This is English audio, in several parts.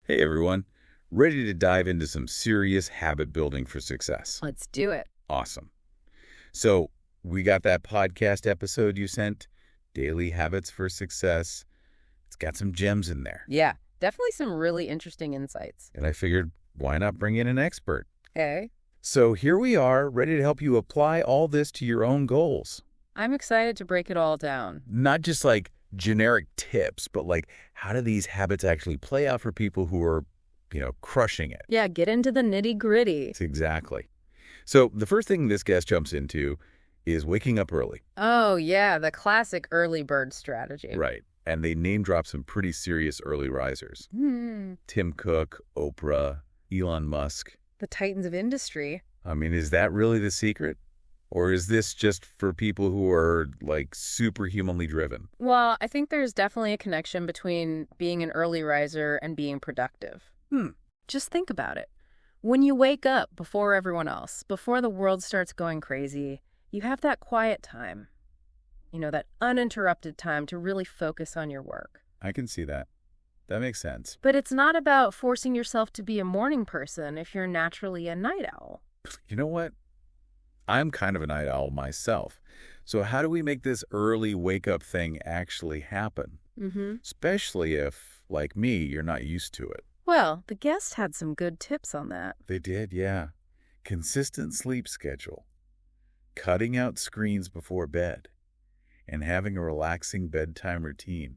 Hey everyone, ready to dive into some serious habit building for success. Let's do it. Awesome. So, we got that podcast episode you sent, Daily Habits for Success. It's got some gems in there. Yeah, definitely some really interesting insights. And I figured, why not bring in an expert? Hey, So, here we are, ready to help you apply all this to your own goals. I'm excited to break it all down. Not just like generic tips, but like how do these habits actually play out for people who are, crushing it? Yeah, get into the nitty-gritty. Exactly. So the first thing this guest jumps into is waking up early. Oh, yeah, the classic early bird strategy. Right. And they name drop some pretty serious early risers. Tim Cook, Oprah, Elon Musk. The titans of industry. I mean, is that really the secret? Or is this just for people who are, like, superhumanly driven? Well, I think there's definitely a connection between being an early riser and being productive. Just think about it. When you wake up before everyone else, before the world starts going crazy, you have that quiet time. That uninterrupted time to really focus on your work. I can see that. That makes sense. But it's not about forcing yourself to be a morning person if you're naturally a night owl. You know what? I'm kind of a night owl myself. So how do we make this early wake-up thing actually happen? Especially if, like me, you're not used to it. Well, the guest had some good tips on that. They did, yeah. Consistent sleep schedule, cutting out screens before bed, and having a relaxing bedtime routine.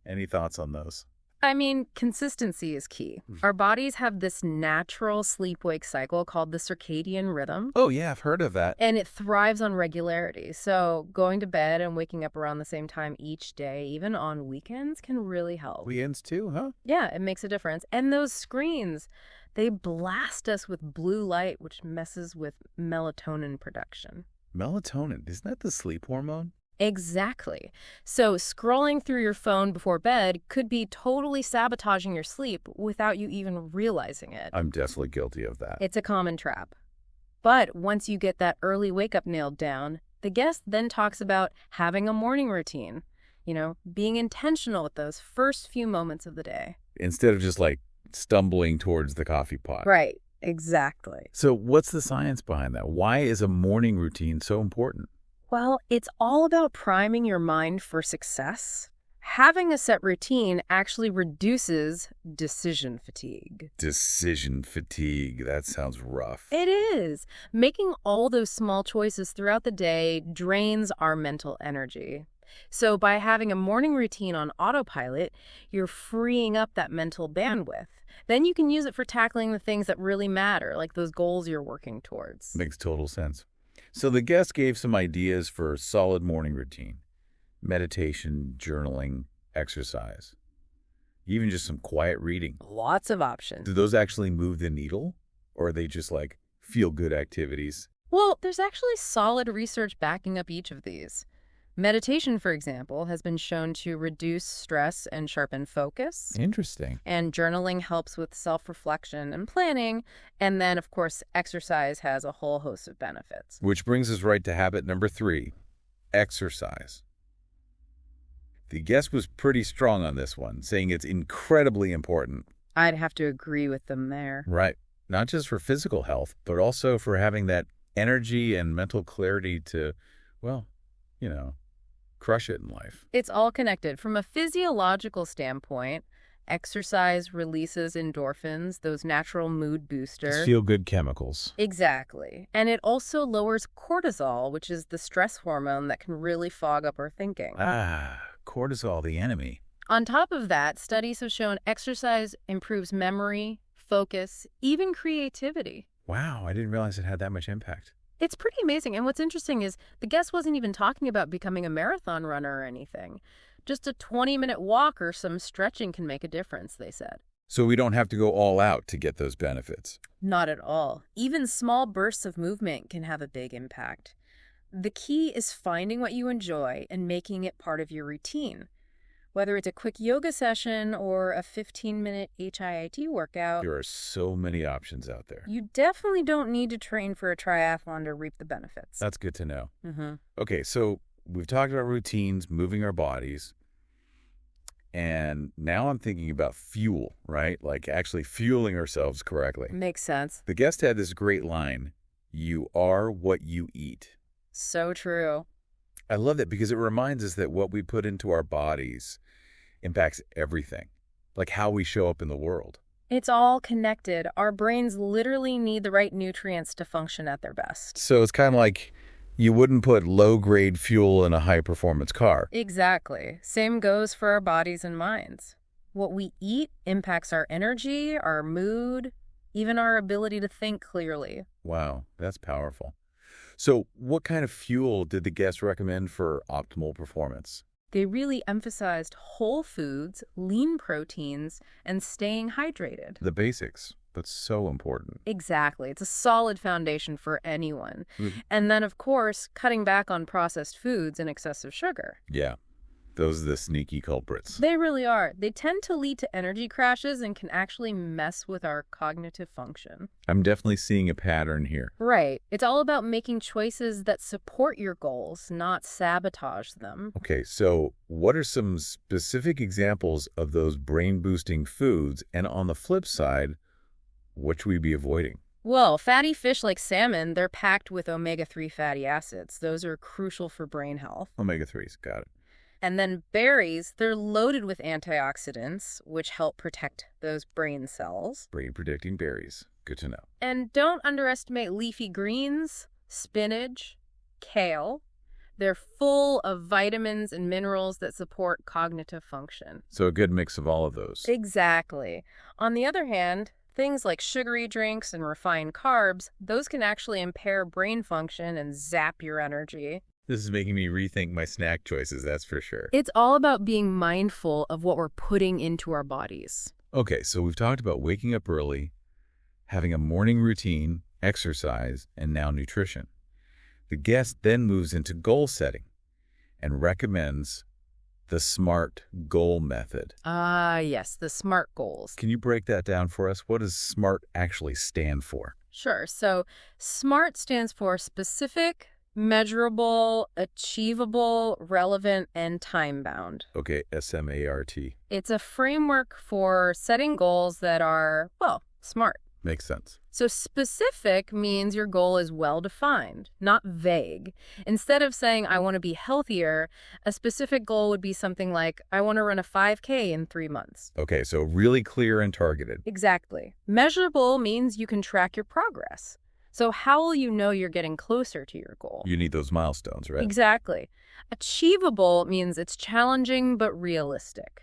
Any thoughts on those? I mean, consistency is key. Our bodies have this natural sleep-wake cycle called the circadian rhythm. Oh, yeah, I've heard of that. And it thrives on regularity. So going to bed and waking up around the same time each day, even on weekends, can really help. Weekends too, huh? Yeah, it makes a difference. And those screens, they blast us with blue light, which messes with melatonin production. Melatonin, isn't that the sleep hormone? Exactly. So scrolling through your phone before bed could be totally sabotaging your sleep without you even realizing it. I'm definitely guilty of that. It's a common trap. But once you get that early wake-up nailed down, the guest then talks about having a morning routine, being intentional with those first few moments of the day. Instead of just like stumbling towards the coffee pot. Right, exactly. So what's the science behind that? Why is a morning routine so important? Well, it's all about priming your mind for success. Having a set routine actually reduces decision fatigue. Decision fatigue. That sounds rough. It is. Making all those small choices throughout the day drains our mental energy. So by having a morning routine on autopilot, you're freeing up that mental bandwidth. Then you can use it for tackling the things that really matter, like those goals you're working towards. Makes total sense. So the guest gave some ideas for a solid morning routine. Meditation, journaling, exercise. Even just some quiet reading. Lots of options. Do those actually move the needle? Or are they just like feel-good activities? Well, there's actually solid research backing up each of these. Meditation, for example, has been shown to reduce stress and sharpen focus. Interesting. And journaling helps with self-reflection and planning. And then, of course, exercise has a whole host of benefits. Which brings us right to habit number 3, exercise. The guest was pretty strong on this one, saying it's incredibly important. I'd have to agree with them there. Right. Not just for physical health, but also for having that energy and mental clarity to, crush it in life. It's all connected. From a physiological standpoint, exercise releases endorphins, those natural mood boosters. Feel-good chemicals. Exactly. And it also lowers cortisol, which is the stress hormone that can really fog up our thinking. Cortisol, the enemy. On top of that, studies have shown exercise improves memory, focus, even creativity. Wow, I didn't realize it had that much impact. It's pretty amazing. And what's interesting is the guest wasn't even talking about becoming a marathon runner or anything. Just a 20-minute walk or some stretching can make a difference, they said. So we don't have to go all out to get those benefits. Not at all. Even small bursts of movement can have a big impact. The key is finding what you enjoy and making it part of your routine. Whether it's a quick yoga session or a 15-minute HIIT workout, There are so many options out there. you definitely don't need to train for a triathlon to reap the benefits. That's good to know. Mm-hmm. Okay, so we've talked about routines, moving our bodies. And now I'm thinking about fuel, right? Like actually fueling ourselves correctly. Makes sense. The guest had this great line, "You are what you eat." So true. I love that because it reminds us that what we put into our bodies impacts everything, like how we show up in the world. It's all connected. Our brains literally need the right nutrients to function at their best. So it's kind of like you wouldn't put low-grade fuel in a high-performance car. Exactly. Same goes for our bodies and minds. What we eat impacts our energy, our mood, even our ability to think clearly. Wow, that's powerful. So what kind of fuel did the guests recommend for optimal performance? They really emphasized whole foods, lean proteins, and staying hydrated. The basics, but so important. Exactly. It's a solid foundation for anyone. Mhm. And then, of course, cutting back on processed foods and excessive sugar. Yeah, those are the sneaky culprits. They really are. They tend to lead to energy crashes and can actually mess with our cognitive function. I'm definitely seeing a pattern here. Right. It's all about making choices that support your goals, not sabotage them. Okay, so what are some specific examples of those brain-boosting foods? And on the flip side, what should we be avoiding? Well, fatty fish like salmon, they're packed with omega-3 fatty acids. Those are crucial for brain health. Omega-3s, got it. And then berries, they're loaded with antioxidants, which help protect those brain cells. Brain-predicting berries, good to know. And don't underestimate leafy greens, spinach, kale. They're full of vitamins and minerals that support cognitive function. So a good mix of all of those. Exactly. On the other hand, things like sugary drinks and refined carbs, those can actually impair brain function and zap your energy. This is making me rethink my snack choices, that's for sure. It's all about being mindful of what we're putting into our bodies. Okay, so we've talked about waking up early, having a morning routine, exercise, and now nutrition. The guest then moves into goal setting and recommends the SMART goal method. Yes, the SMART goals. Can you break that down for us? What does SMART actually stand for? Sure. So SMART stands for specific, measurable, achievable, relevant, and time-bound. Okay, SMART. It's a framework for setting goals that are, well, SMART. Makes sense. So specific means your goal is well-defined, not vague. Instead of saying, I want to be healthier, a specific goal would be something like, I want to run a 5K in 3 months. Okay, so really clear and targeted. Exactly. Measurable means you can track your progress. So how will you know you're getting closer to your goal? You need those milestones, right? Exactly. Achievable means it's challenging but realistic.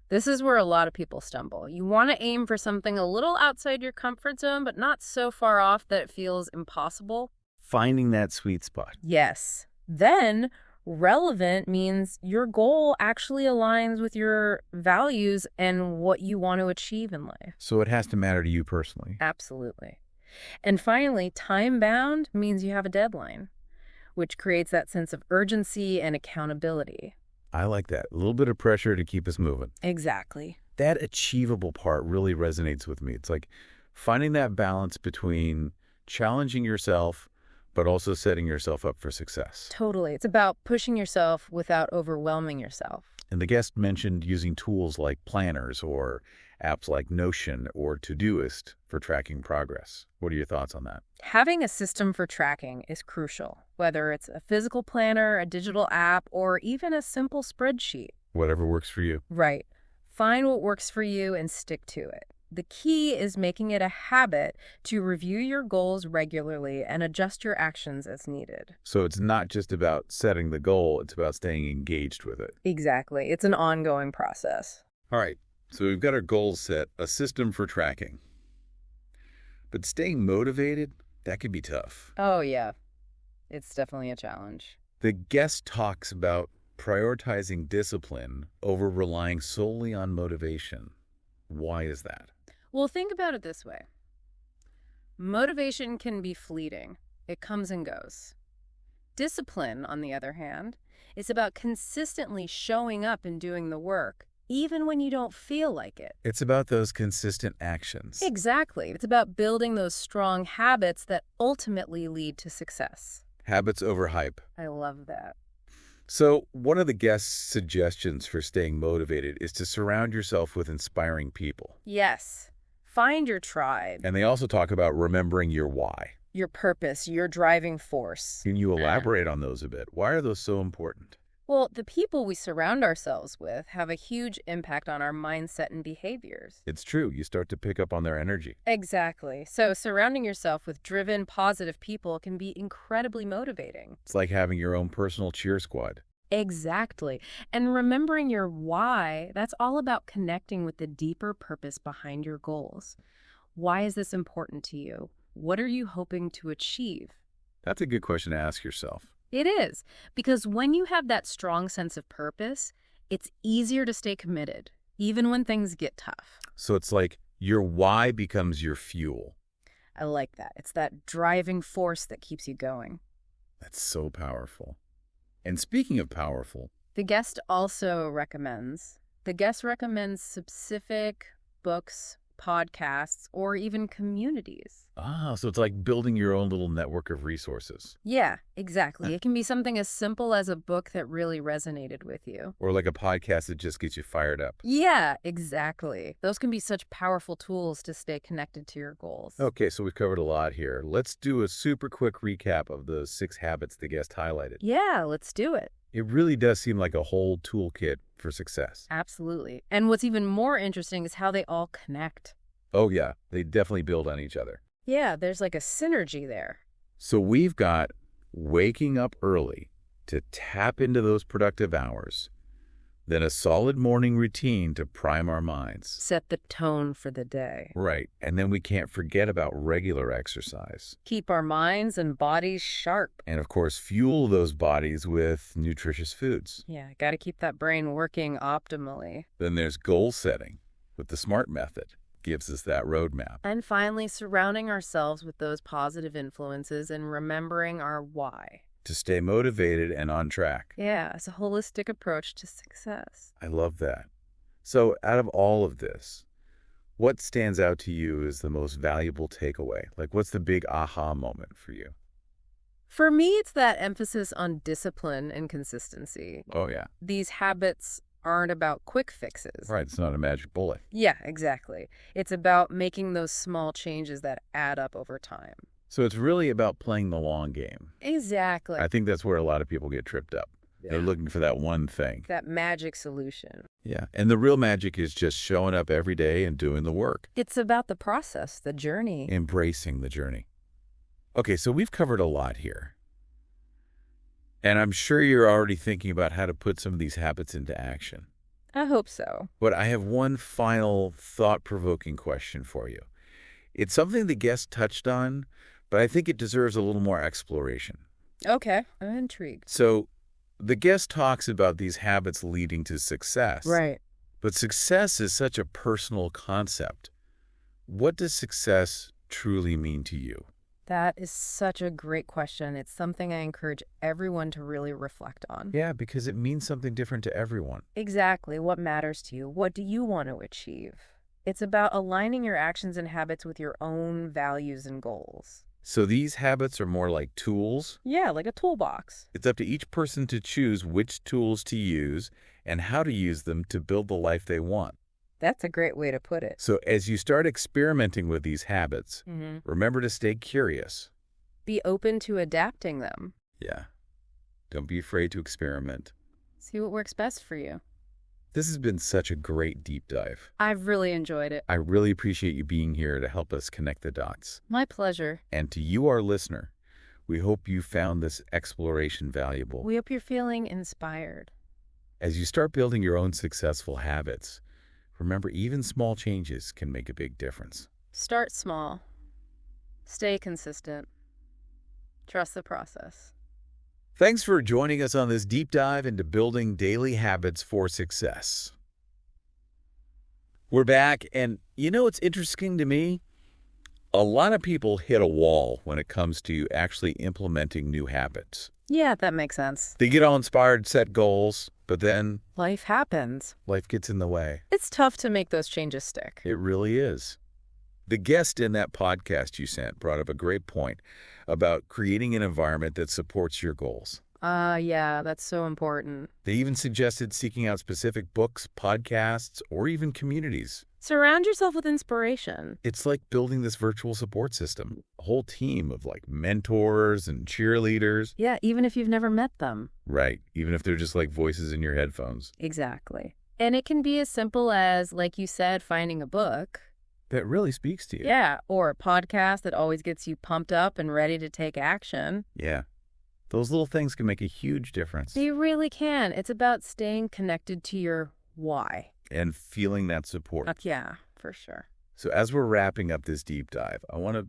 This is where a lot of people stumble. You want to aim for something a little outside your comfort zone, but not so far off that it feels impossible. Finding that sweet spot. Yes. Then, relevant means your goal actually aligns with your values and what you want to achieve in life. So it has to matter to you personally. Absolutely. And finally, time-bound means you have a deadline, which creates that sense of urgency and accountability. I like that. A little bit of pressure to keep us moving. Exactly. That achievable part really resonates with me. It's like finding that balance between challenging yourself, but also setting yourself up for success. Totally. It's about pushing yourself without overwhelming yourself. And the guest mentioned using tools like planners or apps like Notion or Todoist for tracking progress. What are your thoughts on that? Having a system for tracking is crucial, whether it's a physical planner, a digital app, or even a simple spreadsheet. Whatever works for you. Right. Find what works for you and stick to it. The key is making it a habit to review your goals regularly and adjust your actions as needed. So it's not just about setting the goal, it's about staying engaged with it. Exactly. It's an ongoing process. All right, so we've got our goals set, a system for tracking. But staying motivated, that could be tough. Oh, yeah. It's definitely a challenge. The guest talks about prioritizing discipline over relying solely on motivation. Why is that? Well, think about it this way. Motivation can be fleeting. It comes and goes. Discipline, on the other hand, is about consistently showing up and doing the work, even when you don't feel like it. It's about those consistent actions. Exactly. It's about building those strong habits that ultimately lead to success. Habits over hype. I love that. So one of the guest's suggestions for staying motivated is to surround yourself with inspiring people. Yes. Find your tribe. And they also talk about remembering your why. Your purpose, your driving force. Can you elaborate on those a bit? Why are those so important? Well, the people we surround ourselves with have a huge impact on our mindset and behaviors. It's true. You start to pick up on their energy. Exactly. So surrounding yourself with driven, positive people can be incredibly motivating. It's like having your own personal cheer squad. Exactly. And remembering your why, that's all about connecting with the deeper purpose behind your goals. Why is this important to you? What are you hoping to achieve? That's a good question to ask yourself. It is, because when you have that strong sense of purpose, it's easier to stay committed, even when things get tough. So it's like your why becomes your fuel. I like that. It's that driving force that keeps you going. That's so powerful. And speaking of powerful, The guest recommends specific books, podcasts, or even communities. so it's like building your own little network of resources. Yeah, exactly. It can be something as simple as a book that really resonated with you. Or like a podcast that just gets you fired up. Yeah, exactly. Those can be such powerful tools to stay connected to your goals. Okay, so we've covered a lot here. Let's do a super quick recap of the 6 habits the guest highlighted. Yeah, let's do it. It really does seem like a whole toolkit for success. Absolutely. And what's even more interesting is how they all connect. Oh yeah, they definitely build on each other. Yeah, there's like a synergy there. So we've got waking up early to tap into those productive hours, then a solid morning routine to prime our minds. Set the tone for the day. Right, and then we can't forget about regular exercise. Keep our minds and bodies sharp. And of course, fuel those bodies with nutritious foods. Yeah, got to keep that brain working optimally. Then there's goal setting with the SMART method. Gives us that roadmap. And finally, surrounding ourselves with those positive influences and remembering our why. To stay motivated and on track. Yeah, it's a holistic approach to success. I love that. So out of all of this, what stands out to you as the most valuable takeaway? Like, what's the big aha moment for you? For me, it's that emphasis on discipline and consistency. Oh, yeah. These habits aren't about quick fixes. Right, it's not a magic bullet. Yeah, exactly. It's about making those small changes that add up over time. So it's really about playing the long game. Exactly. I think that's where a lot of people get tripped up. Yeah. They're looking for that one thing. That magic solution. Yeah, and the real magic is just showing up every day and doing the work. It's about the process, the journey. Embracing the journey. Okay, so we've covered a lot here. And I'm sure you're already thinking about how to put some of these habits into action. I hope so. But I have one final thought-provoking question for you. It's something the guest touched on, but I think it deserves a little more exploration. Okay, I'm intrigued. So the guest talks about these habits leading to success. Right. But success is such a personal concept. What does success truly mean to you? That is such a great question. It's something I encourage everyone to really reflect on. Yeah, because it means something different to everyone. Exactly. What matters to you? What do you want to achieve? It's about aligning your actions and habits with your own values and goals. So these habits are more like tools? Yeah, like a toolbox. It's up to each person to choose which tools to use and how to use them to build the life they want. That's a great way to put it. So as you start experimenting with these habits, remember to stay curious. Be open to adapting them. Yeah. Don't be afraid to experiment. See what works best for you. This has been such a great deep dive. I've really enjoyed it. I really appreciate you being here to help us connect the dots. My pleasure. And to you, our listener, we hope you found this exploration valuable. We hope you're feeling inspired. As you start building your own successful habits, remember even small changes can make a big difference. Start small. Stay consistent. Trust the process. Thanks for joining us on this deep dive into building daily habits for success. We're back, and you know what's interesting to me? A lot of people hit a wall when it comes to actually implementing new habits. Yeah, that makes sense. They get all inspired, set goals, but then Life happens. life gets in the way. It's tough to make those changes stick. It really is. The guest in that podcast you sent brought up a great point about creating an environment that supports your goals. Yeah, that's so important. They even suggested seeking out specific books, podcasts, or even communities. Surround yourself with inspiration. It's like building this virtual support system, a whole team of like mentors and cheerleaders. Yeah, even if you've never met them. Right, even if they're just like voices in your headphones. Exactly. And it can be as simple as, like you said, finding a book. That really speaks to you. Yeah, or a podcast that always gets you pumped up and ready to take action. Yeah. Those little things can make a huge difference. They really can. It's about staying connected to your why. And feeling that support. Yeah, for sure. So as we're wrapping up this deep dive, I want to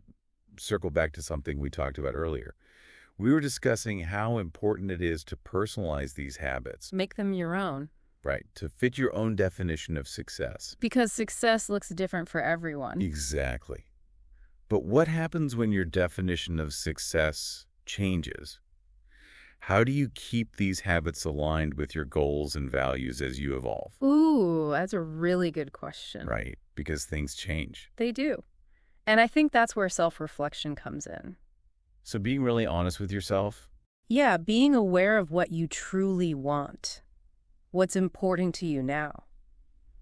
circle back to something we talked about earlier. We were discussing how important it is to personalize these habits. Make them your own. Right, to fit your own definition of success. Because success looks different for everyone. Exactly. But what happens when your definition of success changes? How do you keep these habits aligned with your goals and values as you evolve? Ooh, that's a really good question. Right, because things change. They do. And I think that's where self-reflection comes in. So being really honest with yourself? Yeah, being aware of what you truly want. What's important to you now.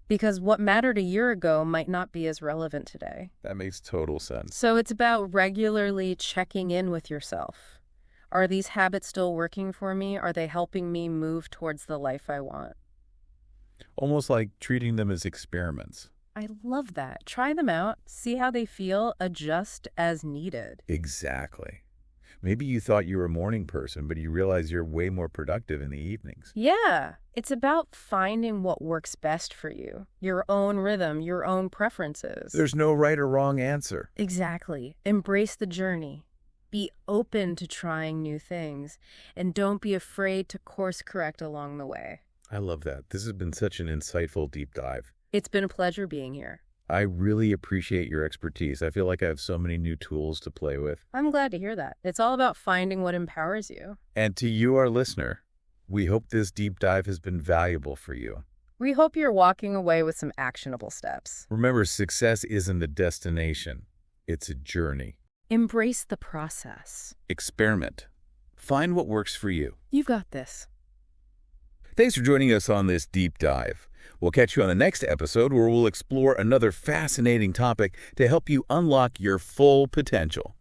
Because what mattered a year ago might not be as relevant today. That makes total sense. So it's about regularly checking in with yourself. Are these habits still working for me? Are they helping me move towards the life I want? Almost like treating them as experiments. I love that. Try them out, see how they feel, adjust as needed. Exactly. Maybe you thought you were a morning person, but you realize you're way more productive in the evenings. Yeah, it's about finding what works best for you. Your own rhythm, your own preferences. There's no right or wrong answer. Exactly. Embrace the journey. Be open to trying new things. And don't be afraid to course correct along the way. I love that. This has been such an insightful deep dive. It's been a pleasure being here. I really appreciate your expertise. I feel like I have so many new tools to play with. I'm glad to hear that. It's all about finding what empowers you. And to you, our listener, we hope this deep dive has been valuable for you. We hope you're walking away with some actionable steps. Remember, success isn't a destination. It's a journey. Embrace the process. Experiment. Find what works for you. You've got this. Thanks for joining us on this deep dive. We'll catch you on the next episode where we'll explore another fascinating topic to help you unlock your full potential.